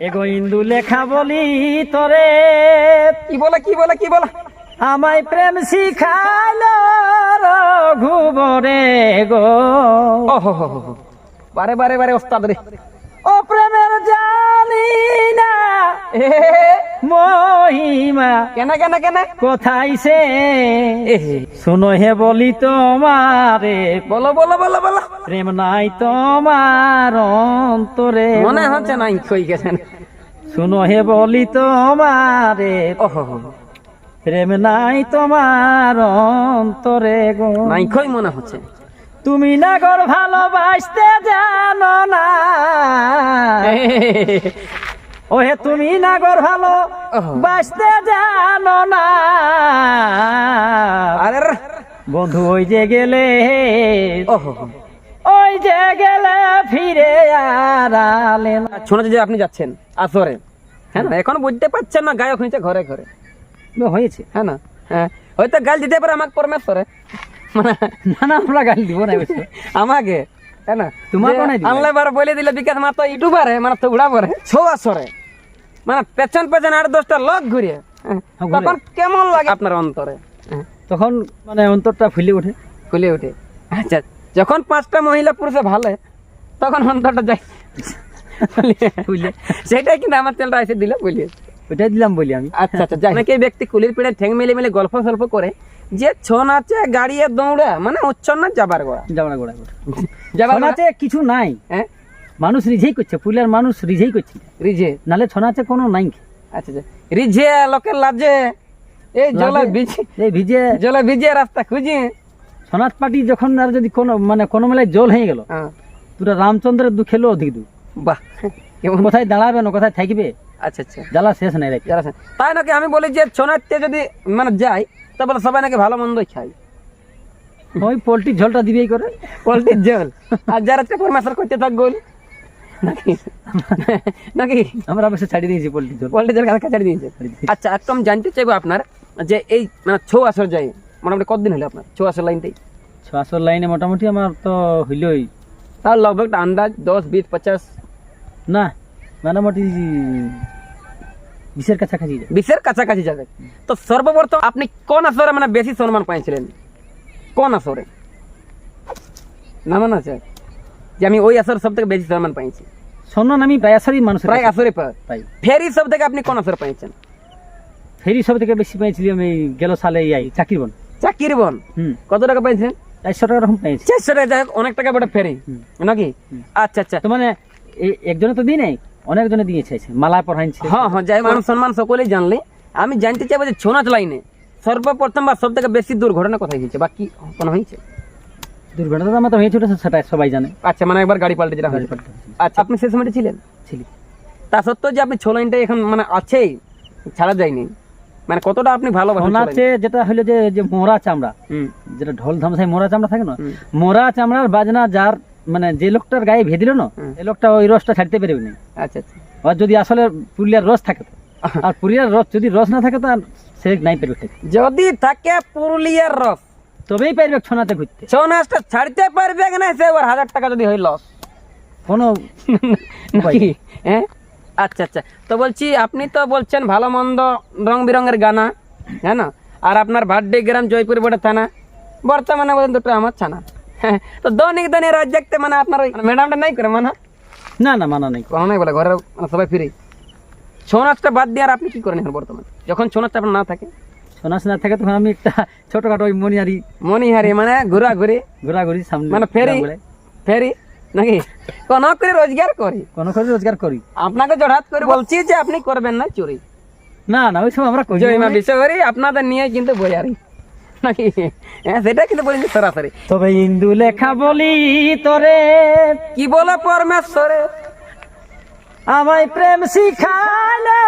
এগো ইন্দু লেখা বলি তোরে, কি বলে কি বলে কি বলে? আমায় প্রেম শিখালো রঘুবরে গো। ওহো হো হো, বারে বারে বারে ওস্তাদ রে। ও প্রেমের জানি না এ, মহিমা, কেন কেন কেন? কোথায় সে শুনো হে বলি তোমারে, বলো বলো বলো বলো। প্রেম নাই তোমার অন্তরে। মনে হচ্ছে নাই কই গেছেন। শুনো হে বলি তোমারে, ওহো হো, প্রেম নাই তোমার অন্তরে গো। নাই কই মনে হচ্ছে। তুমি নাগর ভালোবাসতে জানো না, ওহে তুমি নাগর ভালো বাসতে জানো না। আরে রে, বন্ধু ওই যে গেলে, ওহো হো। ওই যে গেলে ফিরে আর আলে না। শোনা যে আপনি যাচ্ছেন আসরে, হ্যাঁ না? এখন বুঝতে পারছেন না গায়ক হয়েছে ঘরে ঘরে, হয়েছে হ্যাঁ না? হ্যাঁ, হয়তো গাল দিতে পারে আমাকে পরমেশ্বরে, মানে না না, আমরা গালি দিব না অবশ্য। আমাকে, হ্যাঁ না? তোমার কোনায় দিবে? আনলে বার বলে দিলে বিকাশ মাত্র ইউটিউবারে মানে তো উড়া পরে ছো আসরে, মানে পেছন পেছন 8-10টা লোক ঘুরিয়ে, ঘুরে। তখন কেমন লাগে আপনার অন্তরে? তখন মানে অন্তরটা ফুলে ওঠে। ফুলে উঠে। আচ্ছা, যখন 5টা মহিলা পুরুষে ভালো তখন অন্তরটা যায় ফুলে, সেটাই কিন্তু আমার তেলটা এসে দিলে বলিয়ে। ওইটাই দিলাম বলি আমি। আচ্ছা আচ্ছা, যাই অনেকে ব্যক্তি কুলির পিঠে ঠ্যাং মেলে মেলে গল্প সল্প করে যে ছৌ নাচে গাড়িয়ে দৌড়া মানে উচ্ছন্ন যাবার গোড়া যাবনা গোড়া যাবার ছনাচে কিছু নাই, হ্যাঁ মানুষ রিঝেই করছে, ফুলের মানুষ রিঝেই করছে, রিজে। নালে ছনাচে কোনো নাই। আচ্ছা আচ্ছা, রিজে লোকের লাজে এই জলে ভিজে, এই ভিজে জলে ভিজে রাস্তা খুঁজে। ছনাচ পাটি যখন আর যদি কোনো মানে কোনো মেলায় জল হয়ে গেল, হ্যাঁ, তোরা রামচন্দ্রের দুঃখ খেলো অধিক দূর। বাহ, কেমন? কোথায় দাঁড়াবে না, কোথায় থাকবে, আচ্ছা আচ্ছা, জ্বালা শেষ নাই রেখে। যারা আছে। তাই নাকি আমি বলি যে ছৌ নাচতে যদি মানে যাই তারপরে সবাই নাকি ভালো মন্দই খাই, ওই পোল্ট্রির ঝোলটা দিবেই করে। পোল্ট্রির জল, আর যারা পরমেশ্বর করতে থাক গোল নাকি নাকি আমরা অবশ্য ছাড়িয়ে দিয়েছি পোল্ট্রির ঝোল। পোল্ট্রির জল কালকে ছাড়িয়ে দিয়েছে। আচ্ছা, একটু আমি জানতে চাইবো আপনার যে এই মানে ছৌ আসর যাই মোটামুটি কতদিন হলো আপনার ছৌ আসর লাইনটাই? ছশোর লাইনে মোটামুটি আমার তো হইলই তার লগভগ একটা আন্দাজ 10, 20, 50? না, মোটামুটি 20-এর কাছাকাছি যায়। 20-এর কাছাকাছি যাবে। তো সর্বপ্রথম আপনি কোন আসরে মানে বেশি সম্মান পাইছিলেন? কোন আসরে না মনে আছে যে আমি ওই আসরে সব থেকে বেশি সম্মান পাইছি? সম্মান আমি প্রায় আসরই মানুষের প্রায় কাছে আসরে পাই। ফেরি সব থেকে আপনি কোন আসরে পাইছেন? ফেরি সব থেকে বেশি পাইছিলাম এই গেল সালে এই চাকরি বন। চাকির বন কত টাকা পাইছেন? 400 টাকা রকম পেয়েছি। 400 টাকা, যাই হোক, অনেক টাকা বড় ফেরি নাকি? আচ্ছা আচ্ছা, তো মানে একজনে তো দিই নাই, অনেকজনে দিয়েছে, মালা পড়াইছে। হ্যাঁ হ্যাঁ, যাই হোক, মান সম্মান সকলেই জানলে। আমি জানতে চাইবো যে ছৌ নাচ লাইনে সর্বপ্রথম বা সব থেকে বেশি দুর্ঘটনা কোথায় হয়েছে বা কি কোনো হয়েছে? দুর্ঘটনা তো আমার তো হয়েছে, সেটা সবাই জানে। আচ্ছা, মানে একবার গাড়ি পাল্টে যেটা গাড়ি হয়েছে। পাল্টে হয়েছে। আচ্ছা, আপনি সে সময়টা ছিলেন? ছিলি। তা সত্ত্বেও যে আপনি ছৌ লাইনটা এখন মানে আছেই, ছাড়া যায়নি, মানে কতটা আপনি ভালোবাসেন ছৌ লাইন? নাচে যেটা হলো যে যে মোরা চামড়া, যেটা ঢোল ধামসাই মোরা চামড়া থাকে না, মোরা চামড়ার বাজনা যার মানে যে লোকটার গায়ে ভেদিল না, এই লোকটা ওই রসটা ছাড়তে পারবে না। আচ্ছা আচ্ছা, আর যদি আসলে পুরুলিয়ার রস থাকে তো, আর পুরুলিয়ার রস যদি রস না থাকে তো আর সে নাই পারবে খেতে। যদি থাকে পুরুলিয়ার রস তবেই পারবে ছনাতে ঘুরতে। ছৌ নাচটা ছাড়তে পারবে না, সে আবার 1000 টাকা যদি হয় লস কোনো নাকি? হ্যাঁ, আচ্ছা আচ্ছা, তো বলছি আপনি তো বলছেন ভালো মন্দ রং বেরঙের গানা, হ্যাঁ না? আর আপনার ভাড্ডে গ্রাম জয়পুর বড় থানা, বর্তমানে বলেন দুটো আমার ছানা। হ্যাঁ, তো দৈনিক দৈনিক রাত জাগতে মানে আপনার ওই ম্যাডামটা নাই করে মানা? না না, মানা নেই, কোনো নাই বলে ঘরের মানে সবাই ফিরে। ছৌ নাচটা বাদ দিয়ে আর আপনি কি করেন এখন বর্তমানে যখন ছৌ নাচটা আপনার না থাকে? ছৌ নাচ না থাকে তখন আমি একটা ছোটখাটো ওই মনিহারি মনিহারি মানে ঘোরাঘুরি ঘোরাঘুরি সামনে মানে ফেরি ফেরি নাকি কোন করে রোজগার করি, কোনো করে রোজগার করি। আপনাকে জড়াত করে বলছি যে আপনি করবেন না চুরি। না না, ওই সব আমরা করি জয়মা বিশ্বহরি আপনাদের নিয়ে কিন্তু বইয়ারি নাকি? হ্যাঁ, সেটা কিন্তু বলিনি সরাসরি। তবে ইন্দু লেখা বলি তোরে, কি বলে পরমেশ্বরে আমায় প্রেম শিখালো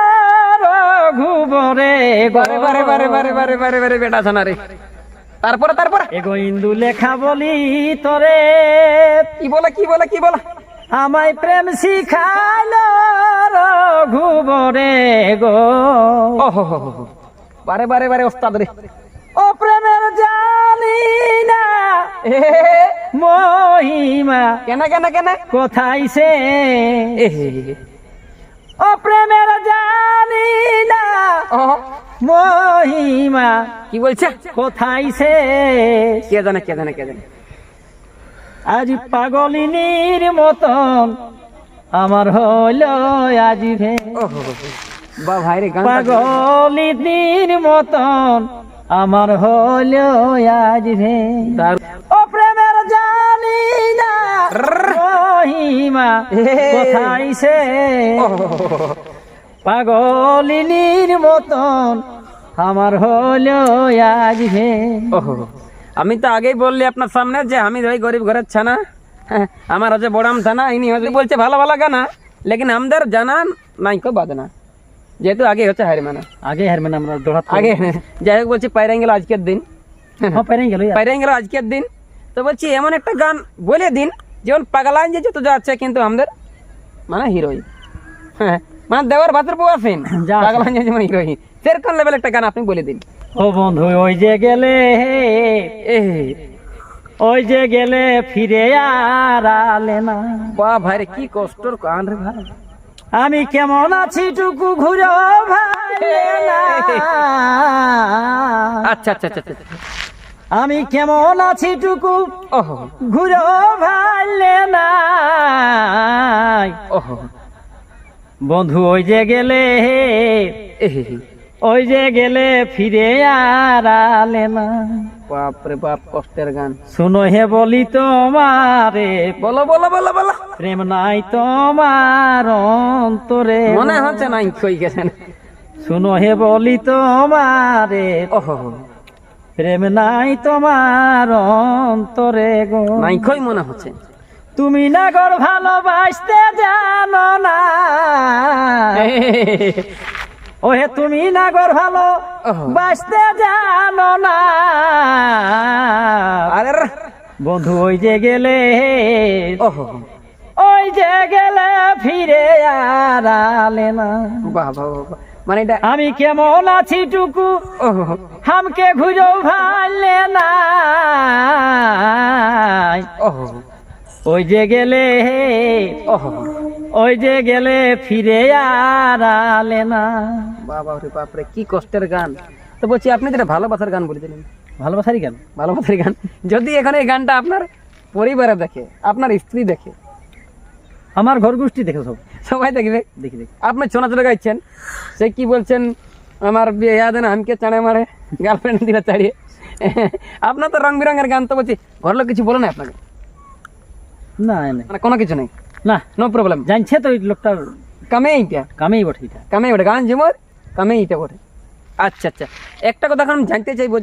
রঘুবরে বারে বারে বারে বারে বারে বারে বারে বেটা শোনা রে। তারপরে তারপরে এগো ইন্দু লেখা বলি তোরে, কি বলে কি বলে কি বলে? আমায় প্রেম শিখালো রঘুবরে গো। ওহো হো হো, বারে বারে বারে ওস্তাদ রে। ও প্রেমের জানি না এ, মহিমা, কেন কেন কেন? কোথায় সে ও প্রেমের জানি না ও মহিমা কি বলছে? কোথায় সে কে জানে কে জানে কে জানে। আজ পাগলিনীর মতন আমার হলো আজ ভে ওহো বা ভাই রে গান পাগলিনীর মতন আমার হলো আজ ভে ও প্রেমের জানি না মহিমা কোথায় সে পাগলিনীর মতন আমার হলো আজ ভে ওহো আমি তো আগেই বললি আপনার সামনে যে আমি ওই গরিব ঘরের ছানা, হ্যাঁ, আমার হচ্ছে বড়াম থানা, ইনি হচ্ছে বলছে ভালো ভালো গানা, লেকিন আমাদের জানা নাই কো বাদ না, যেহেতু আগে হচ্ছে হারি মানা আগে হার মানে আমরা দৌড়াত আগে। যাই হোক বলছি পাইরাই গেল আজকের দিন, হ্যাঁ পাইরাই গেল পাইরাই গেল আজকের দিন। তো বলছি এমন একটা গান বলে দিন যেমন পাগলাইন যে যত যা আছে কিন্তু আমাদের মানে হিরোইন, হ্যাঁ মানে দেওয়ার ভাতের বউ আছেন যা আছে। পাগলাইন যেমন হিরোইন সেরকম লেভেল একটা গান আপনি বলে দিন। ও বন্ধু ওই যে গেলে এ ওই যে গেলে ফিরে আর আলে না বা ভাই রে কি কষ্টর গান রে ভাই। আমি কেমন আছি টুকু ঘুরো ভাইলে না আচ্ছা আচ্ছা আচ্ছা আচ্ছা। আমি কেমন আছি টুকু ওহো ঘুরো ভাইলে না ওহো বন্ধু ওই যে গেলে এ ওই যে গেলে ফিরে আর আলে না বাপ রে বাপ কষ্টের গান। শুনো হে বলি তোমারে বলো বলো বলো বলো। প্রেম নাই তোমার অন্তরে মনে হচ্ছে নাই কই গেছেন। শুনো হে বলি তোমারে ওহো প্রেম নাই তোমার অন্তরে গো নাই কই মনে হচ্ছে। তুমি নাগর ভালোবাসতে জানো না ওহে তুমি নাগর ভালো বাসতে জানো না আরে রে, বন্ধু ওই যে গেলে ওহো ওই যে গেলে ফিরে আর আলে না বাহ বাহ বাহ, বাহ। মানে এটা আমি কেমন আছি টুকু ওহো হামকে ঘুরো ভালে না ওহো ওই যে গেলে ওহো ওই যে গেলে ফিরে আর আলে না বাবা রে বাপ রে কি কষ্টের গান। তো বলছি আপনি যেটা ভালোবাসার গান বলে দিলেন, ভালোবাসারই কেন ভালোবাসার গান যদি এখানে এই গানটা আপনার পরিবারে দেখে, আপনার স্ত্রী দেখে, আমার ঘর গোষ্ঠী দেখো সব সবাই দেখবে, দেখি দেখি আপনি ছোনা ছোট গাইছেন, সে কি বলছেন আমার বিয়ে দেন আমকে চাড়ে মারে গার্লফ্রেন্ড দিলে চাড়িয়ে, আপনার তো রং বেরঙের গান। তো বলছি ঘর লোক কিছু বলে না আপনাকে, না না মানে কোনো কিছু নেই, না নো প্রবলেম, জানছে তো ওই লোকটার কামে এইটা কামেই বটে এটা কামে ওঠে গান যেমন কামে এইটা ওঠে। আচ্ছা আচ্ছা একটা কথা এখন আমি জানতে চাইবো